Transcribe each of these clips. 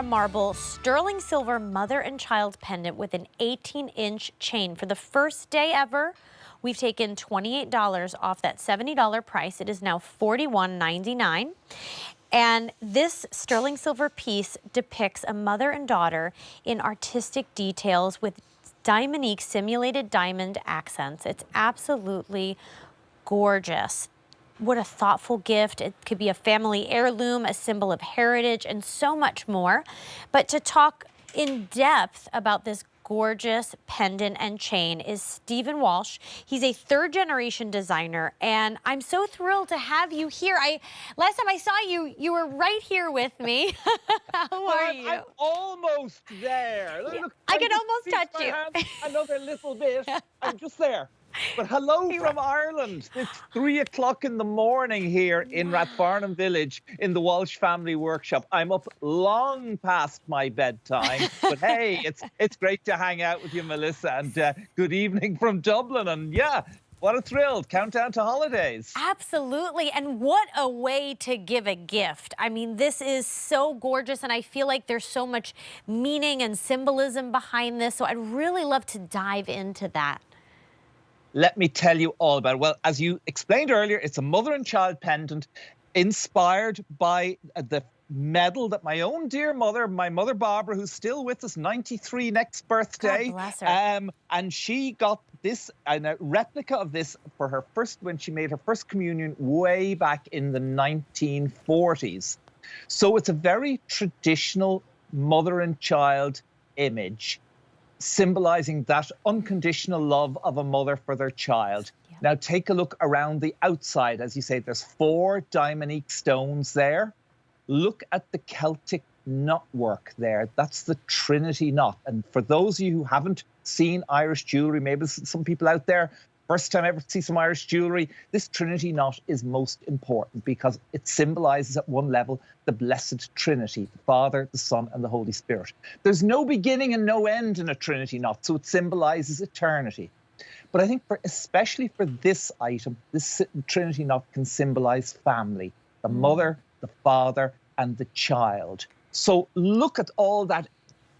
Connemara marble sterling silver mother and child pendant with an 18-inch chain. For the first day ever, we've taken $28 off that $70 price. It is now $41.99. And this sterling silver piece depicts a mother and daughter in artistic details with diamondique simulated diamond accents. It's absolutely gorgeous. What a thoughtful gift. It could be a family heirloom, a symbol of heritage, and so much more. But to talk in depth about this gorgeous pendant and chain is Stephen Walsh. He's a third-generation designer, and I'm so thrilled to have you here. Last time I saw you, you were right here with me. How are you? I'm almost there. Yeah, Look, I I can just almost reached touch my you. hand another little bit. I'm just there. But hello You from Ireland. It's 3 o'clock in the morning here in Rathfarnham Village in the Walsh Family Workshop. I'm up long past my bedtime, but hey, it's great to hang out with you, Melissa, and good evening from Dublin. And yeah, what a thrill. Countdown to holidays. Absolutely. And what a way to give a gift. I mean, this is so gorgeous, and I feel like there's so much meaning and symbolism behind this. So I'd really love to dive into that. Let me tell you all about it. Well, as you explained earlier, it's a mother and child pendant inspired by the medal that my own dear mother, my mother Barbara, who's still with us, 93 next birthday. God bless her. And she got this, a replica of this for her first, when she made her first communion way back in the 1940s. So it's a very traditional mother and child image, symbolizing that unconditional love of a mother for their child. Yeah. Now take a look around the outside. As you say, there's 4 diamondique stones there. Look at the Celtic knot work there. That's the Trinity knot. And for those of you who haven't seen Irish jewelry, maybe some people out there, first time ever see some Irish jewelry, this Trinity knot is most important because it symbolizes at one level the blessed Trinity, the Father, the Son, and the Holy Spirit. There's no beginning and no end in a Trinity knot, so it symbolizes eternity. But I think especially for this item, this Trinity knot can symbolize family, the mother, the father, and the child. So look at all that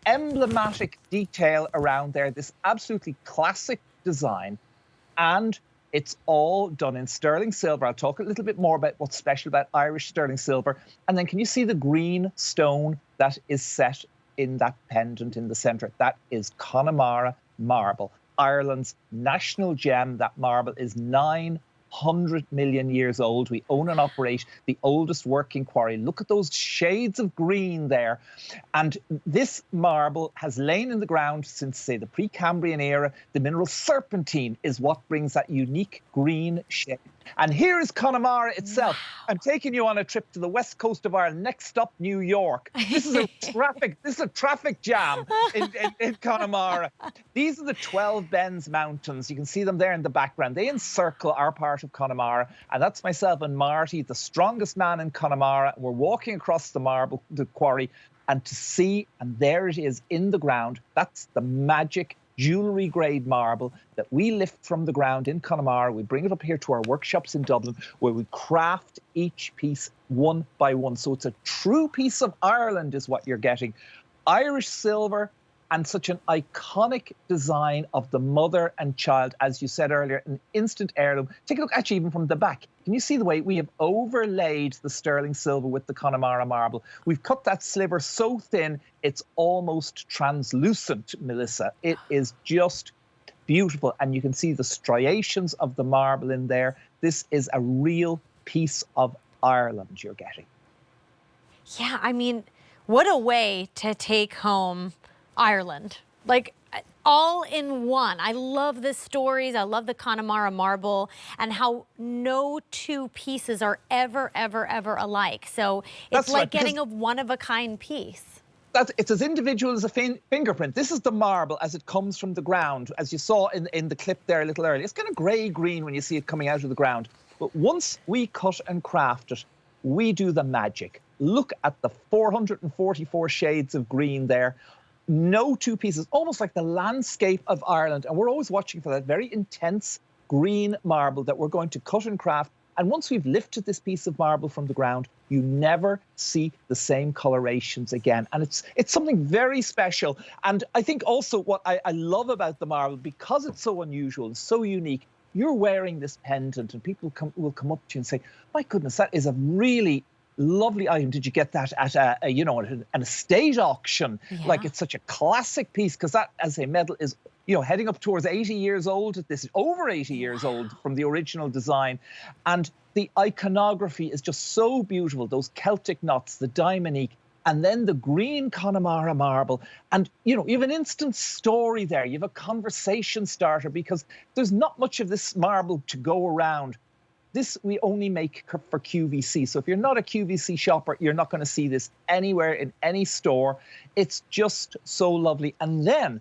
emblematic detail around there, this absolutely classic design. And it's all done in sterling silver. I'll talk a little bit more about what's special about Irish sterling silver. And then can you see the green stone that is set in that pendant in the centre? That is Connemara marble, Ireland's national gem. That marble is 900 million years old. We own and operate the oldest working quarry. Look at those shades of green there. And this marble has lain in the ground since, say, the Precambrian era. The mineral serpentine is what brings that unique green shade. And here is Connemara itself. Wow. I'm taking you on a trip to the west coast of Ireland. Next stop, New York. This is a traffic jam in Connemara. These are the 12 Bens Mountains. You can see them there in the background. They encircle our part of Connemara, and that's myself and Marty, the strongest man in Connemara. We're walking across the quarry, and to see, and there it is in the ground. That's the magic jewellery grade marble that we lift from the ground in Connemara. We bring it up here to our workshops in Dublin, where we craft each piece one by one. So it's a true piece of Ireland is what you're getting. Irish silver, and such an iconic design of the mother and child, as you said earlier, an instant heirloom. Take a look, actually, even from the back. Can you see the way we have overlaid the sterling silver with the Connemara marble? We've cut that sliver so thin, it's almost translucent, Melissa. It is just beautiful. And you can see the striations of the marble in there. This is a real piece of Ireland you're getting. Yeah, I mean, what a way to take home Ireland. Like, all in one. I love the stories. I love the Connemara marble and how no two pieces are ever alike. So it's like getting a one-of-a-kind piece. It's as individual as a fingerprint. This is the marble as it comes from the ground, as you saw in the clip there a little earlier. It's kind of grey-green when you see it coming out of the ground. But once we cut and craft it, we do the magic. Look at the 444 shades of green there. No two pieces, almost like the landscape of Ireland. And we're always watching for that very intense green marble that we're going to cut and craft And once we've lifted this piece of marble from the ground, you never see the same colorations again. And it's something very special. And I think also what I love about the marble, because it's so unusual and so unique, you're wearing this pendant and people will come up to you and say, my goodness, that is a really lovely item. Did you get that at an estate auction? Yeah. Like, it's such a classic piece, because that, as a medal, is heading up towards 80 years old. This is over 80 years old from the original design. And the iconography is just so beautiful. Those Celtic knots, the diamonique, and then the green Connemara marble. And, you have an instant story there. You have a conversation starter, because there's not much of this marble to go around. This we only make for QVC. So if you're not a QVC shopper, you're not going to see this anywhere in any store. It's just so lovely. And then,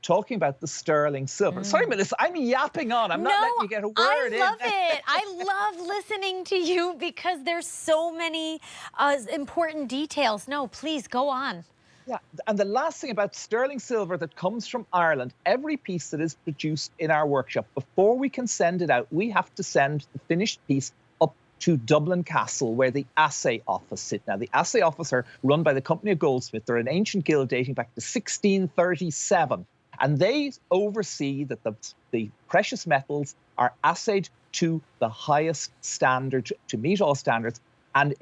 talking about the sterling silver. Sorry, Melissa, I'm yapping on. I'm not letting you get a word in. I love it. I love listening to you, because there's so many important details. No, please go on. Yeah, and the last thing about sterling silver that comes from Ireland, every piece that is produced in our workshop, before we can send it out, we have to send the finished piece up to Dublin Castle, where the assay office sit. Now, the assay office are run by the Company of Goldsmiths. They're an ancient guild dating back to 1637. And they oversee that the precious metals are assayed to the highest standard, to meet all standards. And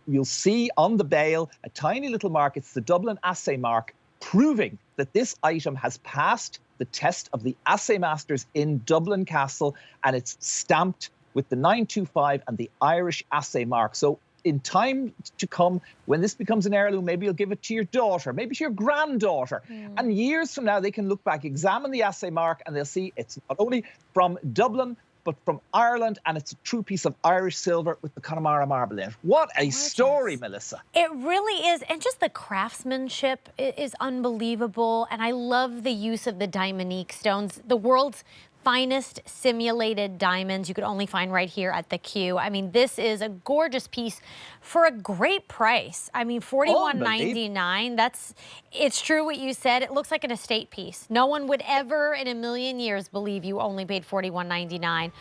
you'll see on the bale a tiny little mark. It's the Dublin Assay Mark, proving that this item has passed the test of the assay masters in Dublin Castle, and it's stamped with the 925 and the Irish Assay Mark. So in time to come, when this becomes an heirloom, maybe you'll give it to your daughter, maybe to your granddaughter. And years from now, they can look back, examine the assay mark, and they'll see it's not only from Dublin, but from Ireland, and it's a true piece of Irish silver with the Connemara marble in it. What a story, Melissa. It really is. And just the craftsmanship is unbelievable. And I love the use of the diamonique stones, the world's finest simulated diamonds you could only find right here at the Q. I mean, this is a gorgeous piece for a great price. I mean, $41.99. It's true what you said. It looks like an estate piece. No one would ever in a million years believe you only paid $41.99.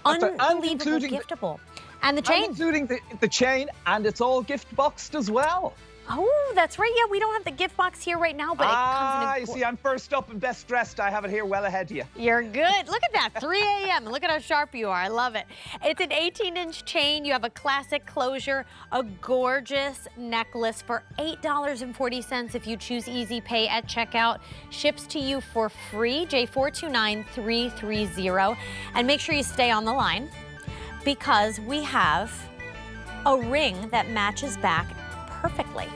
Unbelievable, giftable. And the chain. Including the chain, and it's all gift boxed as well. Oh, that's right. Yeah, we don't have the gift box here right now, but it comes in. You see, I'm first up and best dressed. I have it here well ahead of you. You're good. Look at that, 3 a.m. Look at how sharp you are. I love it. It's an 18-inch chain. You have a classic closure, a gorgeous necklace for $8.40 if you choose Easy Pay at checkout. Ships to you for free, J429330. And make sure you stay on the line, because we have a ring that matches back perfectly.